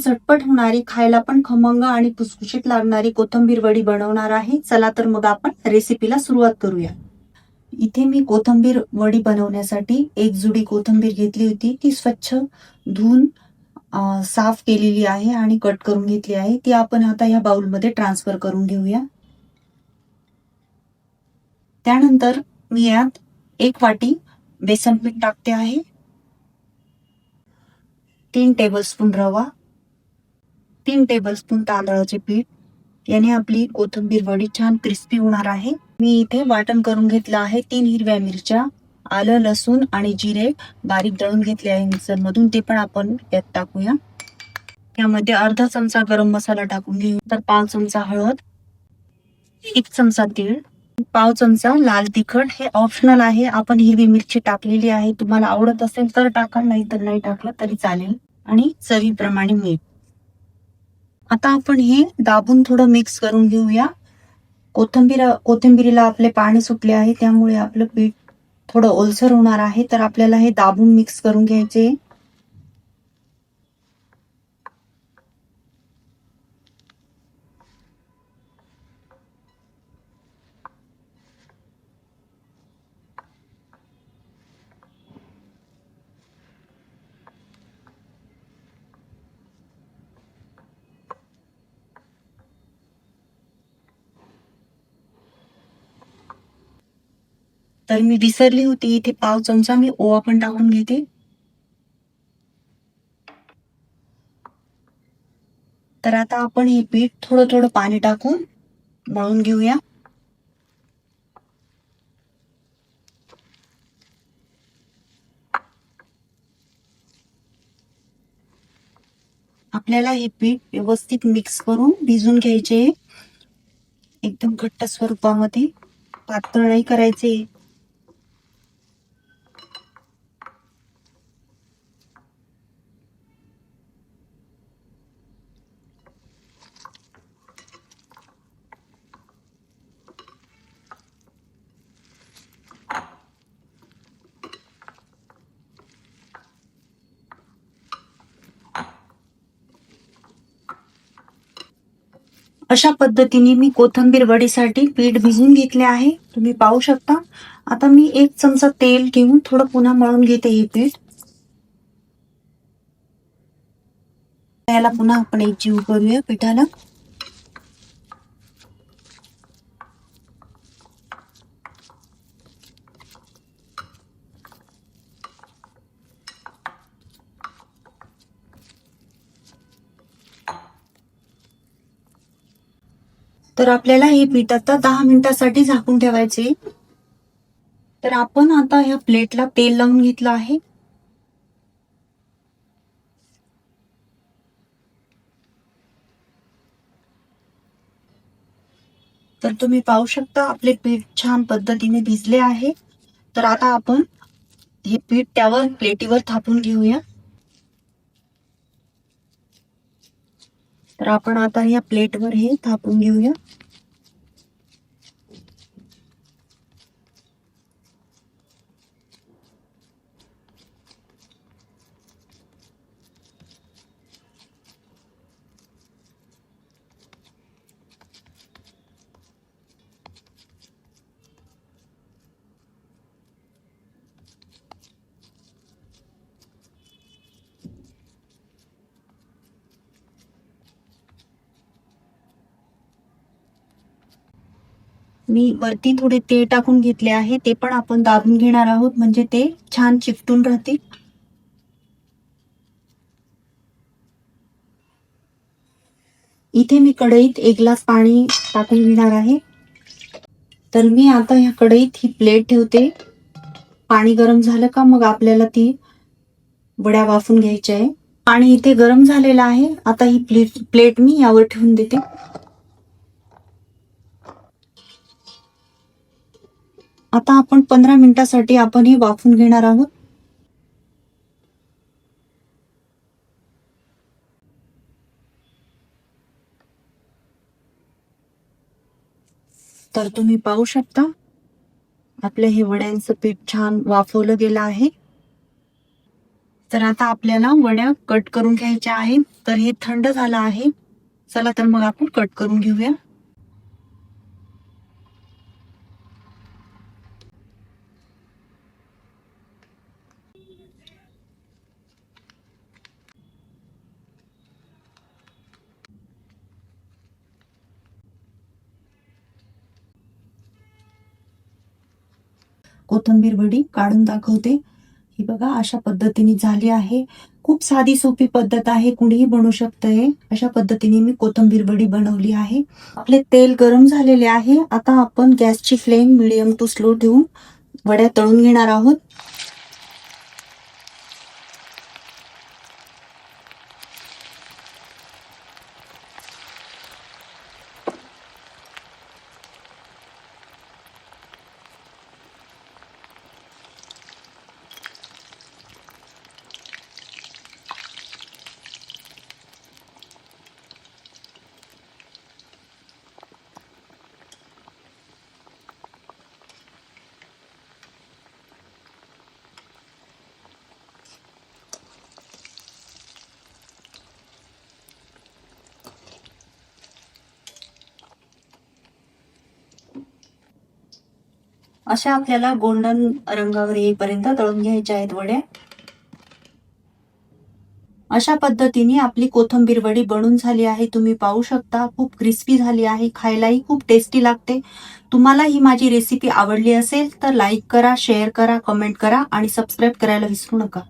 झटपट होणारी, खायला पण खमंग आणि खुसखुशीत लागणारी कोथिंबीर वडी बनवणार आहे. चला तर मग आपण रेसिपीला सुरुवात करूया. इथे मी कोथिंबीर वडी बनवण्यासाठी एक जुडी कोथिंबीर घेतली होती. ती स्वच्छ धुवून साफ केलेली आहे आणि कट करून घेतली आहे. ती आपण आता या बाउलमध्ये ट्रान्सफर करून घेऊया. त्यानंतर मी यात 1 वाटी बेसन पीठ टाकते आहे. 3 टेबलस्पून रवा, 3 टेबलस्पून तांदळाचे पीठ. याने आपली कोथिंबीर वडी छान क्रिस्पी होणार आहे. मी इथे वाटण करून घेतलं आहे. 3 हिरव्या मिरच्या, आलं, लसूण आणि जिरे बारीक दळून घेतले आहे मिक्सर मधून. ते पण आपण यात टाकूया. यामध्ये अर्धा चमचा गरम मसाला टाकून घेऊ. तर 5 चमचा हळद, 1 चमचा तीळ, 1 चमचा लाल तिखट. हे ऑप्शनल आहे. आपण हिरवी मिरची टाकलेली आहे. तुम्हाला आवडत असेल तर टाका, नाही तर नाही टाकलं तरी चालेल. आणि चवीप्रमाणे मीठ. आता आपण हे दाबून थोडं मिक्स करून घेऊया. कोथिंबीरीला आपले पाणी सुटले आहे, त्यामुळे आपलं पीठ थोडं ओलसर होणार आहे. तर आपल्याला हे दाबून मिक्स करून घ्यायचे. तर मी विसरली होती, इथे 1/2 चमचा मी ओवा पण टाकून घेते. तर आता आपण हे पीठ थोडं थोडं पाणी टाकून मळून घेऊया. आपल्याला हे पीठ व्यवस्थित मिक्स करून भिजून घ्यायचे. एकदम घट्ट स्वरूपामध्ये, पातळ नाही करायचे. अशा पद्धतीने मी कोथिंबीर वडीसाठी पीठ भिजून घेतले आहे. तुम्ही पाहू शकता. आता मी 1 चमचा तेल घेऊन थोडं पुन्हा मळून घेते हे पीठ. याला पुन्हा आपण एकजीव करूया पिठाला. तर आपल्याला हे पीठ आता 10 मिनिटासाठी झाकून ठेवायचे. तर आपण आता ह्या प्लेटला तेल लावून घेतलं आहे. तर तुम्ही पाहू शकता आपले पीठ छान पद्धतीने भिजले आहे. तर आता आपण हे पीठ त्यावर प्लेटीवर थापून घेऊया. तर आपण आता या प्लेटवर हे थापून घेऊया. मी वरती थोडे तेल टाकून घेतले आहे. ते पण आपण दाबून घेणार आहोत, म्हणजे ते छान चिकटून राहतील. इथे मी कढईत 1 ग्लास पाणी टाकून घेणार आहे. तर मी आता या कढईत ही प्लेट ठेवते. पाणी गरम झालं का मग आपल्याला ती वड्या वाफून घ्यायच्या आहे. पाणी इथे गरम झालेलं आहे. आता ही प्लेट मी यावर ठेवून देते. आता आपण 15 मिनिटासाठी आपण हे वाफून घेणार आहोत. तर तुम्ही पाहू शकता आपल्या हे वड्यांचं पीठ छान वाफवलं गेलं आहे. तर आता आपल्याला वड्या कट करून घ्यायच्या आहेत. तर हे थंड झालं आहे. चला तर मग आपण कट करून घेऊया. कोथिंबीर वडी काढून दाखवते. ही बघा अशा पद्धतीने झाली आहे. खूप साधी सोपी पद्धत आहे, कुणीही बनवू शकतंय. अशा पद्धतीने मी कोथिंबीर वडी बनवली आहे. आपले तेल गरम झालेले आहे. आता आपण गॅसची फ्लेम मिडियम टू स्लो ठेवून वड्या तळून घेणार आहोत. अशा आपल्याला गोल्डन रंगावर येईपर्यंत तळून घ्यायच्या आहेत वड्या. अशा पद्धतीने आपली कोथिंबीर वडी बनून झाली आहे. तुम्ही पाहू शकता खूप क्रिस्पी झाली आहे. खायलाही खूप टेस्टी लागते. तुम्हाला ही माझी रेसिपी आवडली असेल तर लाईक करा, शेअर करा, कमेंट करा आणि सबस्क्राईब करायला विसरू नका.